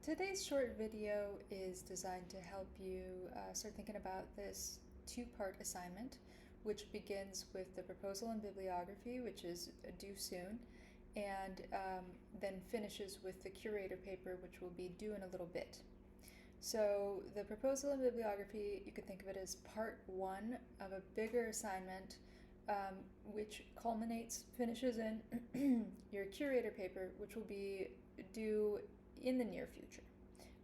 Today's short video is designed to help you start thinking about this two-part assignment, which begins with the proposal and bibliography, which is due soon, and then finishes with the curator paper, which will be due in a little bit. So the proposal and bibliography, you could think of it as part one of a bigger assignment, which finishes in your curator paper, which will be due in the near future.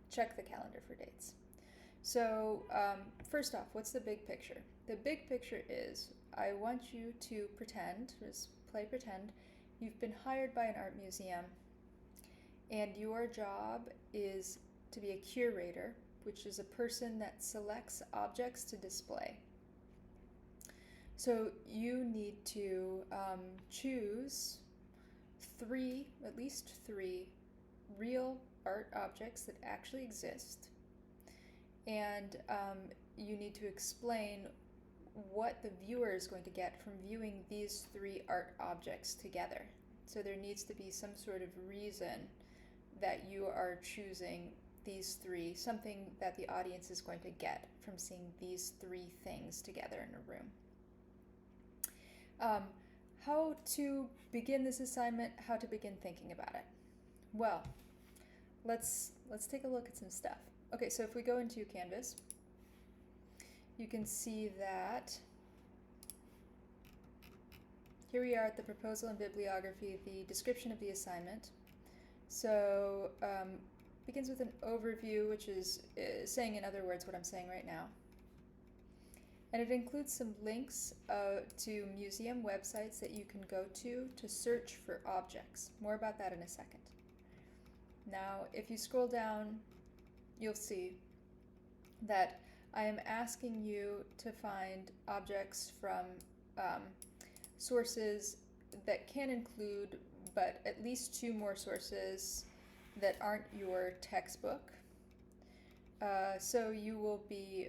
Check the calendar for dates. So first off, what's the big picture? The big picture is I want you to pretend, just play pretend, you've been hired by an art museum and your job is to be a curator, which is a person that selects objects to display. So you need to choose at least three real art objects that actually exist, and you need to explain what the viewer is going to get from viewing these three art objects together. So there needs to be some sort of reason that you are choosing these three, something that the audience is going to get from seeing these three things together in a room. How to begin this assignment, how to begin thinking about it. Well, let's take a look at some stuff. Okay, so if we go into Canvas, you can see that here we are at the proposal and bibliography, the description of the assignment. So begins with an overview, which is saying, in other words, what I'm saying right now. And it includes some links to museum websites that you can go to search for objects. More about that in a second. Now, if you scroll down, you'll see that I am asking you to find objects from sources that can include but at least two more sources that aren't your textbook. So you will be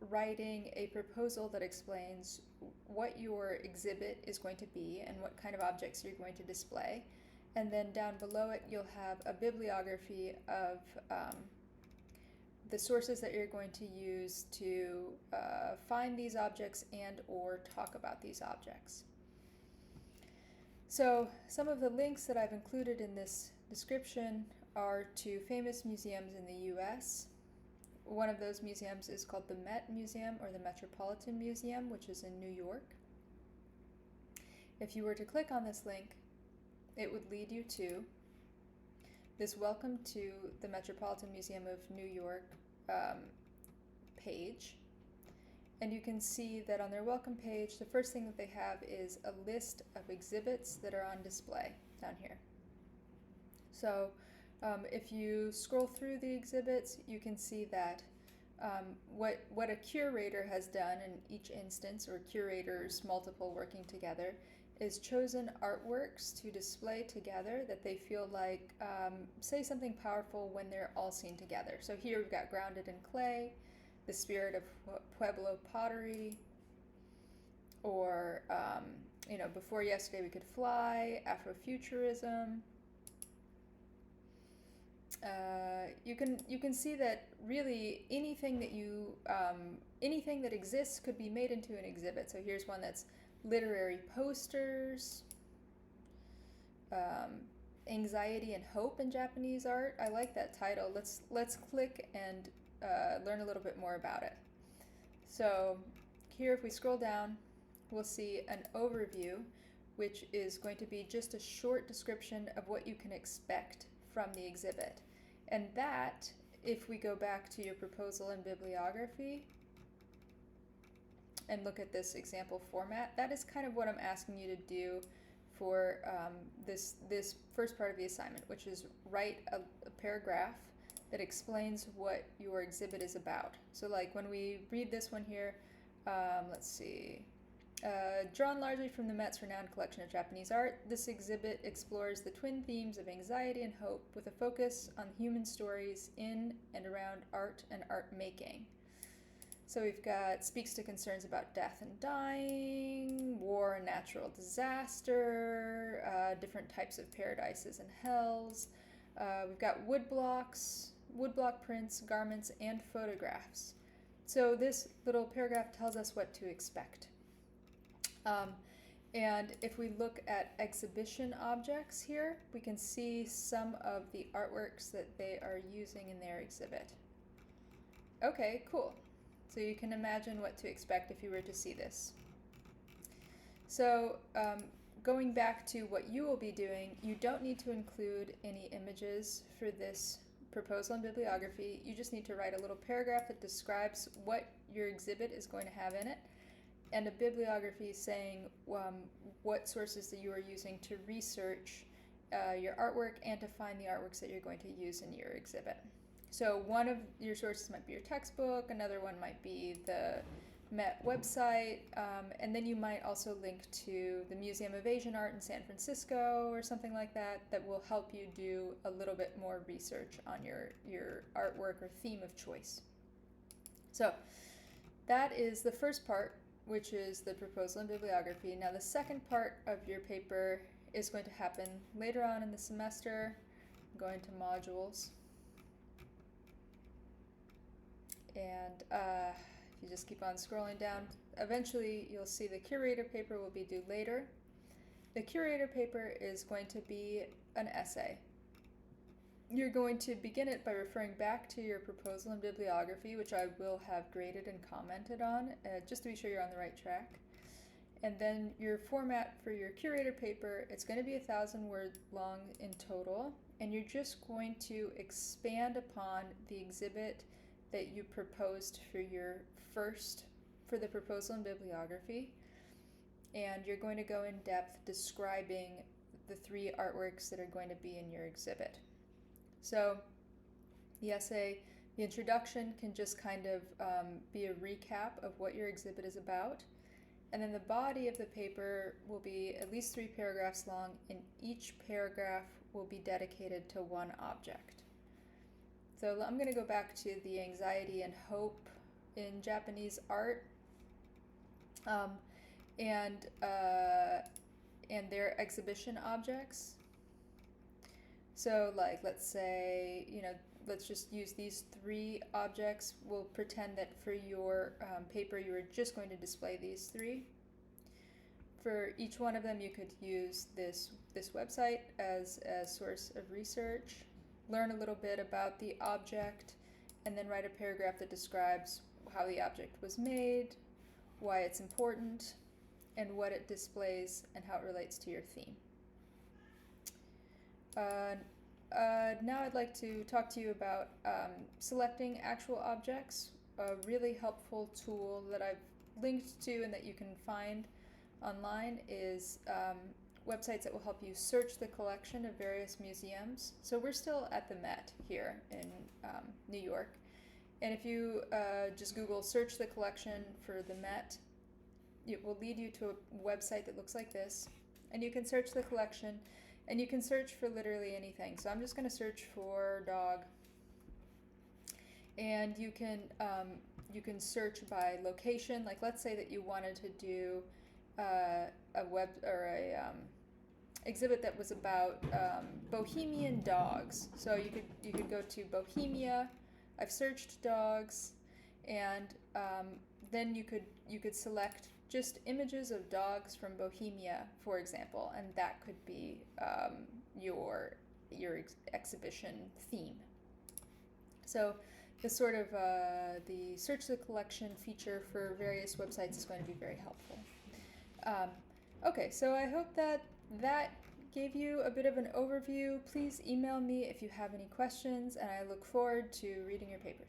writing a proposal that explains what your exhibit is going to be and what kind of objects you're going to display. And then down below it, you'll have a bibliography of the sources that you're going to use to find these objects and or talk about these objects. So some of the links that I've included in this description are to famous museums in the US. One of those museums is called the Met Museum, or the Metropolitan Museum, which is in New York. If you were to click on this link, it would lead you to this Welcome to the Metropolitan Museum of New York page. And you can see that on their welcome page, the first thing that they have is a list of exhibits that are on display down here. So if you scroll through the exhibits, you can see that what a curator has done in each instance, or curators multiple working together, is chosen artworks to display together that they feel like say something powerful when they're all seen together. So here we've got Grounded in Clay, the Spirit of Pueblo Pottery, or Before Yesterday We Could Fly, Afrofuturism. You can see that really anything that exists could be made into an exhibit. So here's one that's literary posters, Anxiety and Hope in Japanese Art. I like that title. Let's click and learn a little bit more about it. So here, if we scroll down, we'll see an overview, which is going to be just a short description of what you can expect from the exhibit. And that, if we go back to your proposal and bibliography and look at this example format, that is kind of what I'm asking you to do for this first part of the assignment, which is write a paragraph that explains what your exhibit is about. So like when we read this one here, let's see. Drawn largely from the Met's renowned collection of Japanese art, this exhibit explores the twin themes of anxiety and hope with a focus on human stories in and around art and art making. So we've got speaks to concerns about death and dying, war and natural disaster, different types of paradises and hells. we've got woodblock prints, garments, and photographs. So this little paragraph tells us what to expect. And if we look at exhibition objects here, we can see some of the artworks that they are using in their exhibit. Okay, cool. So you can imagine what to expect if you were to see this. So going back to what you will be doing, you don't need to include any images for this proposal and bibliography. You just need to write a little paragraph that describes what your exhibit is going to have in it, and a bibliography saying what sources that you are using to research your artwork and to find the artworks that you're going to use in your exhibit. So one of your sources might be your textbook, another one might be the Met website, and then you might also link to the Museum of Asian Art in San Francisco or something like that will help you do a little bit more research on your artwork or theme of choice. So that is the first part, which is the proposal and bibliography. Now the second part of your paper is going to happen later on in the semester. I'm going to modules. And if you just keep on scrolling down, eventually you'll see the Curator paper will be due later. The Curator paper is going to be an essay. You're going to begin it by referring back to your proposal and bibliography, which I will have graded and commented on, just to be sure you're on the right track. And then your format for your Curator paper, it's going to be 1,000 words long in total, and you're just going to expand upon the exhibit that you proposed for the proposal and bibliography, and you're going to go in depth describing the 3 artworks that are going to be in your exhibit. So the essay, the introduction can just kind of be a recap of what your exhibit is about, and then the body of the paper will be at least 3 paragraphs long, and each paragraph will be dedicated to one object. So I'm going to go back to the anxiety and hope in Japanese art, and their exhibition objects. So like, let's say, let's just use these 3 objects. We'll pretend that for your paper you are just going to display these 3. For each one of them you could use this website as a source of research, learn a little bit about the object, and then write a paragraph that describes how the object was made, why it's important, and what it displays and how it relates to your theme. Now I'd like to talk to you about selecting actual objects. A really helpful tool that I've linked to and that you can find online is websites that will help you search the collection of various museums. So we're still at the Met here in New York, and if you just Google search the collection for the Met, it will lead you to a website that looks like this, and you can search the collection, and you can search for literally anything. So I'm just going to search for dog, and you can search by location. Like, let's say that you wanted to do a web or a exhibit that was about Bohemian dogs. So you could go to Bohemia. I've searched dogs, and then you could select just images of dogs from Bohemia, for example, and that could be your exhibition theme. So the sort of the search the collection feature for various websites is going to be very helpful. Okay, so I hope that gave you a bit of an overview. Please email me if you have any questions, and I look forward to reading your papers.